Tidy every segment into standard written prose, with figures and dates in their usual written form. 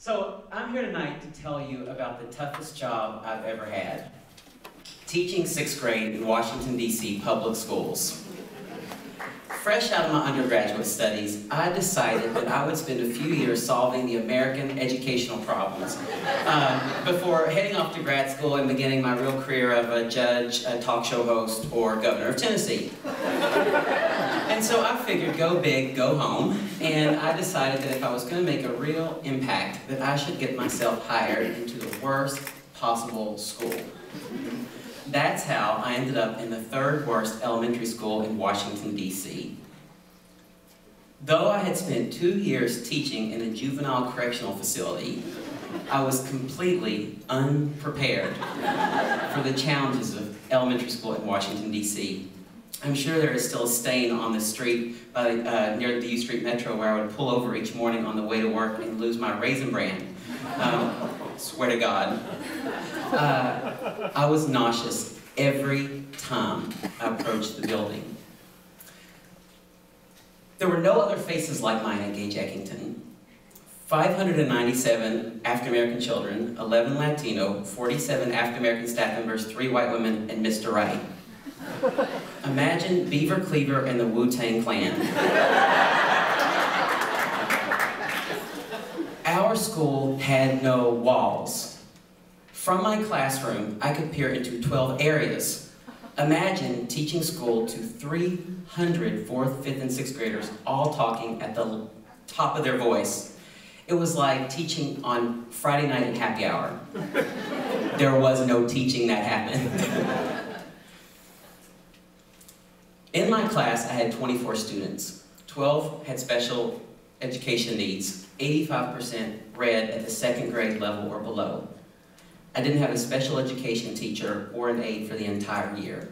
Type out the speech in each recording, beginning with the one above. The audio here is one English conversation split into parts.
So I'm here tonight to tell you about the toughest job I've ever had. Teaching 6th grade in Washington, D.C. public schools. Fresh out of my undergraduate studies, I decided that I would spend a few years solving the American educational problems before heading off to grad school and beginning my real career of a judge, a talk show host, or governor of Tennessee. And so I figured go big, go home, and I decided that if I was going to make a real impact, that I should get myself hired into the worst possible school. That's how I ended up in the 3rd worst elementary school in Washington, D.C. Though I had spent 2 years teaching in a juvenile correctional facility, I was completely unprepared for the challenges of elementary school in Washington, D.C. I'm sure there is still a stain on the street near the U Street Metro where I would pull over each morning on the way to work and lose my Raisin Bran. Swear to God. I was nauseous every time I approached the building. There were no other faces like mine at Gage Eckington. 597 African-American children, 11 Latino, 47 African-American staff members, 3 white women, and Mr. Wright. Imagine Beaver Cleaver and the Wu-Tang Clan. Our school had no walls. From my classroom, I could peer into 12 areas. Imagine teaching school to 300 4th, 5th, and 6th graders, all talking at the top of their voice. It was like teaching on Friday night at happy hour. There was no teaching that happened. In my class, I had 24 students. 12 had special education needs. 85% read at the 2nd grade level or below. I didn't have a special education teacher or an aide for the entire year.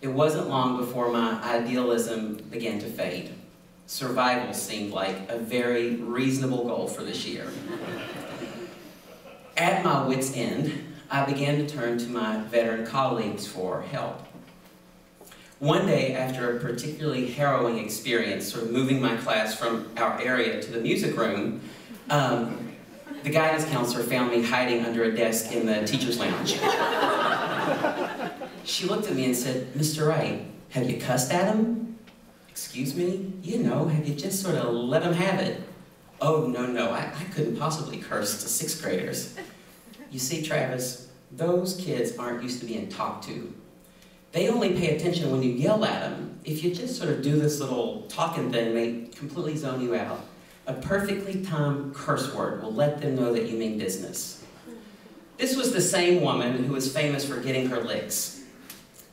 It wasn't long before my idealism began to fade. Survival seemed like a very reasonable goal for this year. At my wit's end, I began to turn to my veteran colleagues for help. One day, after a particularly harrowing experience, sort of moving my class from our area to the music room, the guidance counselor found me hiding under a desk in the teacher's lounge. She looked at me and said, "Mr. Wright, have you cussed at him?" "Excuse me? You know, have you just sort of let him have it?" "Oh, no, I couldn't possibly curse to 6th graders. You see, Travis, those kids aren't used to being talked to. They only pay attention when you yell at them. If you just sort of do this little talking thing, they completely zone you out. A perfectly timed curse word will let them know that you mean business." This was the same woman who was famous for getting her licks.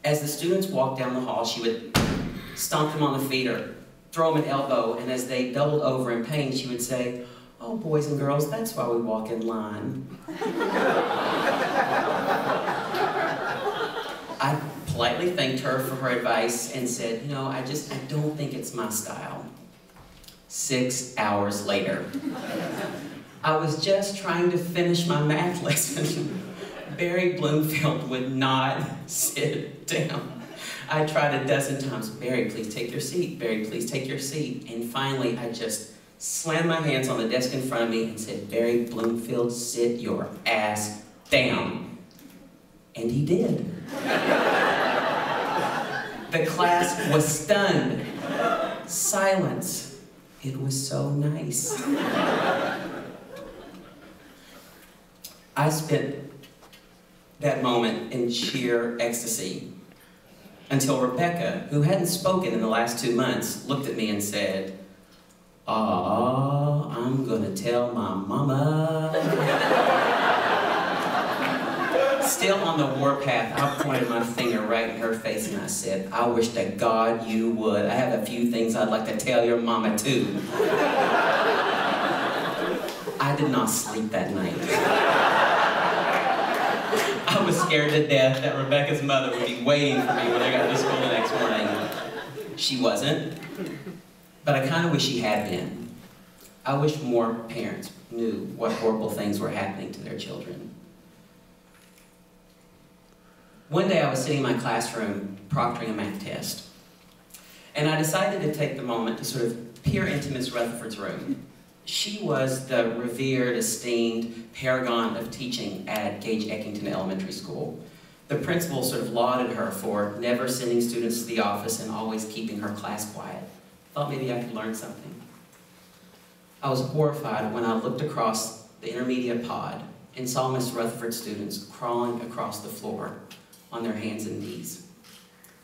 As the students walked down the hall, she would stomp them on the feet or throw them an elbow, and as they doubled over in pain, she would say, "Oh, boys and girls, that's why we walk in line." I politely thanked her for her advice and said, "You know, I don't think it's my style." 6 hours later, I was just trying to finish my math lesson. Barry Bloomfield would not sit down. I tried a dozen times. "Barry, please take your seat. Barry, please take your seat." And finally, I just slammed my hands on the desk in front of me and said, "Barry Bloomfield, sit your ass down." And he did. The class was stunned. Silence. It was so nice. I spent that moment in sheer ecstasy until Rebecca, who hadn't spoken in the last 2 months, looked at me and said, I'm gonna tell my mama." Still on the warpath, I pointed my finger right in her face and I said, "I wish to God you would. I have a few things I'd like to tell your mama too." I did not sleep that night. I was scared to death that Rebecca's mother would be waiting for me when I got to school the next morning. She wasn't, but I kind of wish she had been. I wish more parents knew what horrible things were happening to their children. One day I was sitting in my classroom proctoring a math test, and I decided to take the moment to sort of peer into Miss Rutherford's room. She was the revered, esteemed paragon of teaching at Gage Eckington Elementary School. The principal sort of lauded her for never sending students to the office and always keeping her class quiet. Thought maybe I could learn something. I was horrified when I looked across the intermediate pod and saw Miss Rutherford's students crawling across the floor on their hands and knees,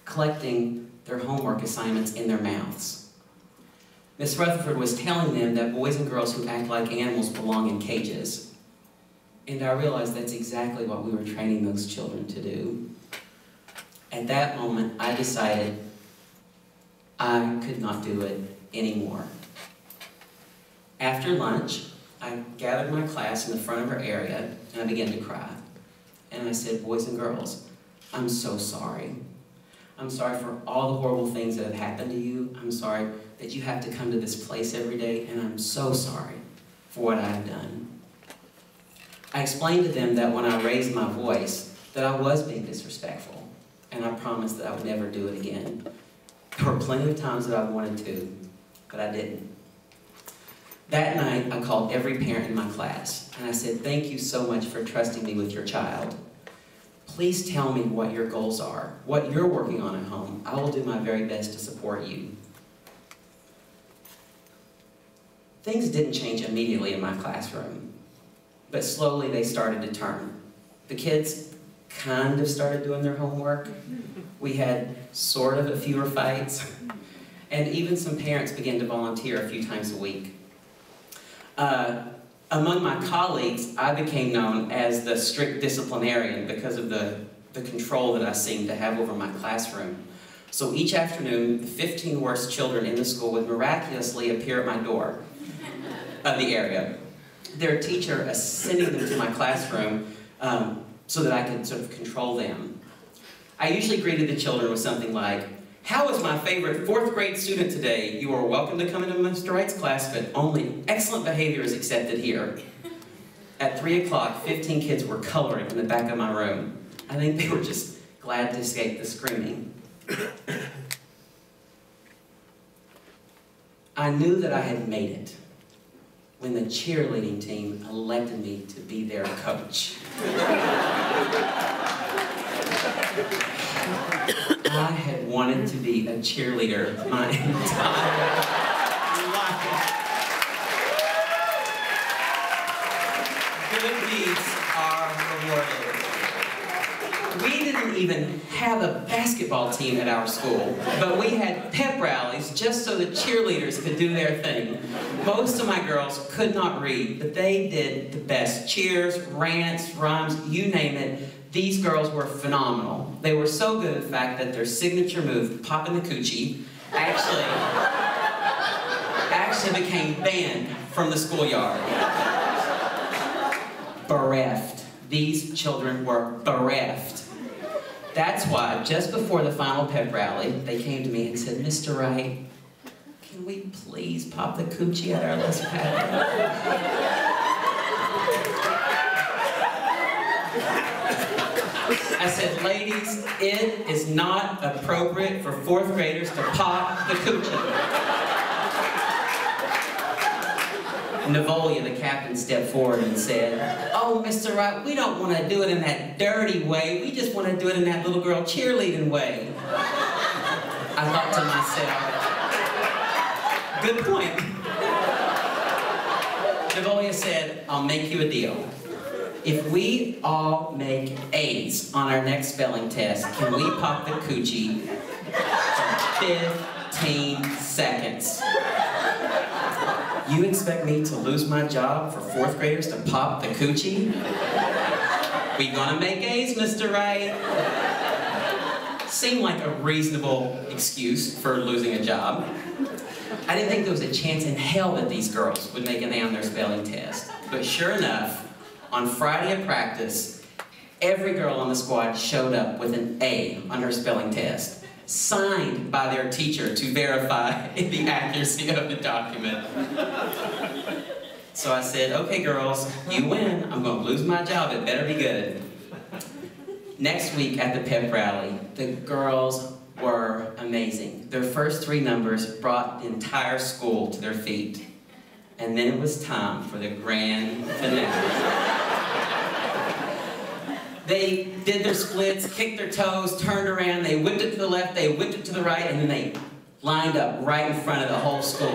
collecting their homework assignments in their mouths. Miss Rutherford was telling them that boys and girls who act like animals belong in cages. And I realized that's exactly what we were training those children to do. At that moment, I decided I could not do it anymore. After lunch, I gathered my class in the front of her area, and I began to cry. And I said, boys and girls, I'm so sorry. I'm sorry for all the horrible things that have happened to you. I'm sorry that you have to come to this place every day, and I'm so sorry for what I have done. I explained to them that when I raised my voice, that I was being disrespectful, and I promised that I would never do it again. There were plenty of times that I wanted to, but I didn't. That night, I called every parent in my class, and I said, thank you so much for trusting me with your child. Please tell me what your goals are, what you're working on at home. I will do my very best to support you. Things didn't change immediately in my classroom, but slowly they started to turn. The kids kind of started doing their homework. We had sort of a fewer fights, and even some parents began to volunteer a few times a week. Among my colleagues, I became known as the strict disciplinarian because of the control that I seemed to have over my classroom. So each afternoon, the 15 worst children in the school would miraculously appear at my door of the area. Their teacher sending them to my classroom so that I could sort of control them. I usually greeted the children with something like, how is my favorite 4th grade student today? You are welcome to come into Mr. Wright's class, but only excellent behavior is accepted here. At 3 o'clock, 15 kids were coloring in the back of my room. I think they were just glad to escape the screaming. I knew that I had made it when the cheerleading team elected me to be their coach. I had wanted to be a cheerleader my entire life. Good deeds are rewarded. We didn't even have a basketball team at our school, but we had pep rallies just so the cheerleaders could do their thing. Most of my girls could not read, but they did the best. Cheers, rants, rhymes, you name it. These girls were phenomenal. They were so good, in fact, that their signature move, popping the coochie, actually became banned from the schoolyard. Bereft. These children were bereft. That's why, just before the final pep rally, they came to me and said, Mr. Wright, can we please pop the coochie at our list pad? I said, ladies, it is not appropriate for 4th graders to pop the coochie. Navolia, the captain, stepped forward and said, oh, Mr. Wright, we don't want to do it in that dirty way. We just want to do it in that little girl cheerleading way. I thought to myself, good point. Navolia said, I'll make you a deal. If we all make A's on our next spelling test, can we pop the coochie for 15 seconds? You expect me to lose my job for 4th graders to pop the coochie? We gonna make A's, Mr. Wright? Seemed like a reasonable excuse for losing a job. I didn't think there was a chance in hell that these girls would make an A on their spelling test. But sure enough, on Friday at practice, every girl on the squad showed up with an A on her spelling test, signed by their teacher to verify the accuracy of the document. So I said, okay girls, you win. I'm going to lose my job. It better be good. Next week at the pep rally, the girls were amazing. Their first 3 numbers brought the entire school to their feet. And then it was time for the grand finale. They did their splits, kicked their toes, turned around, they whipped it to the left, they whipped it to the right, and then they lined up right in front of the whole school.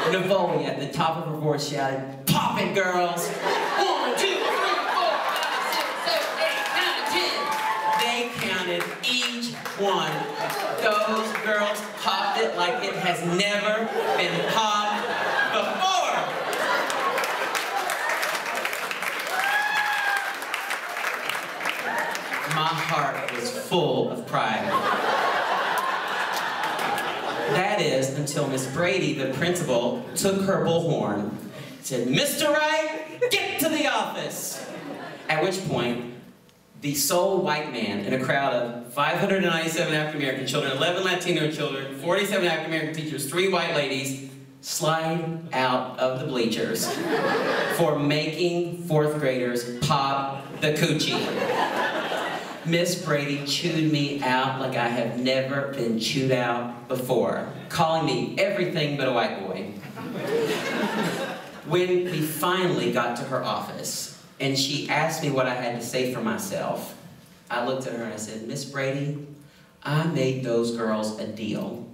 Navoli, at the top of her voice, shouted, "Pop it, girls! 1, 2, 3, 4, 5, 6, 7, 8, 9, 10. They counted each one. Those girls popped it like it has never been popped before. My heart was full of pride. That is until Miss Brady, the principal, took her bullhorn, said, "Mr. Wright, get to the office!" At which point, the sole white man in a crowd of 597 African-American children, 11 Latino children, 47 African-American teachers, 3 white ladies, slide out of the bleachers for making 4th graders pop the coochie. Miss Brady chewed me out like I have never been chewed out before, calling me everything but a white boy. When we finally got to her office, and she asked me what I had to say for myself, I looked at her and I said, "Miss Brady, I made those girls a deal.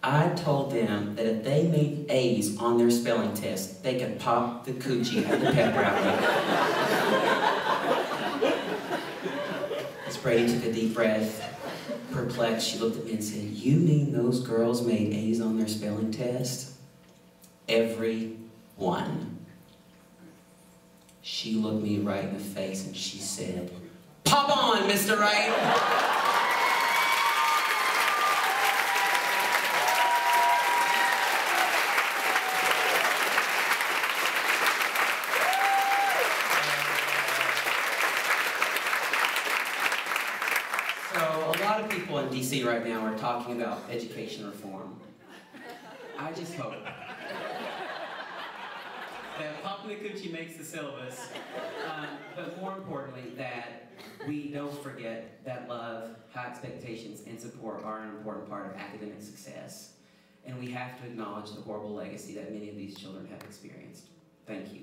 I told them that if they made A's on their spelling test, they could pop the coochie at the pep rally." Miss Brady took a deep breath. Perplexed, she looked at me and said, "You mean those girls made A's on their spelling test?" "Every one." She looked me right in the face and she said, "Pop on, Mr. Wright!" So, a lot of people in DC right now are talking about education reform. I just hope that popping the coochie makes the syllabus, but more importantly, that we don't forget that love, high expectations, and support are an important part of academic success. And we have to acknowledge the horrible legacy that many of these children have experienced. Thank you.